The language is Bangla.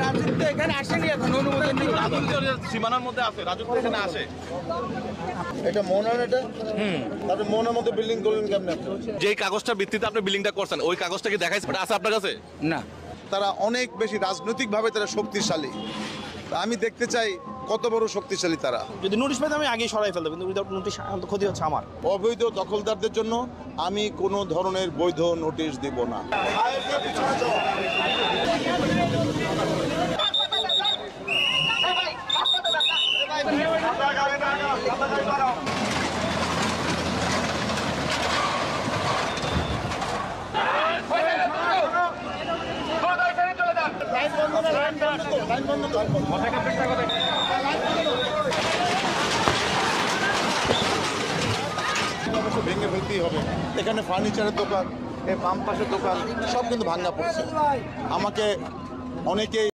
রাজত্ব এখানে আসেনি, এখন অনুমোদন নেই। সীমানার মধ্যে আছে, রাজত্ব এখানে আসে। এটা মৌনার, এটা তারপরে মৌনার মধ্যে বিল্ডিং করলেন কেমন? যেই কাগজটার ভিত্তিতে আপনি বিল্ডিংটা করছেন, ওই কাগজটা কি দেখাইছে? ওটা আছে আপনার কাছে? না, তারা অনেক বেশি রাজনৈতিকভাবে তারা শক্তিশালী। আমি দেখতে চাই কত বড় শক্তিশালী তারা। যদি নোটিশ পেতে আমি আগেই সরাই ফেলতাম, কিন্তু উইদাউট নোটিশ ক্ষতি হচ্ছে আমার। অবৈধ দখলদারদের জন্য আমি কোনো ধরনের বৈধ নোটিশ দিব না। ভেঙে ফেলতেই হবে। এখানে ফার্নিচারের দোকান, এই বাম পাশের দোকান সব কিন্তু ভাঙা পড়ছে। আমাকে অনেকেই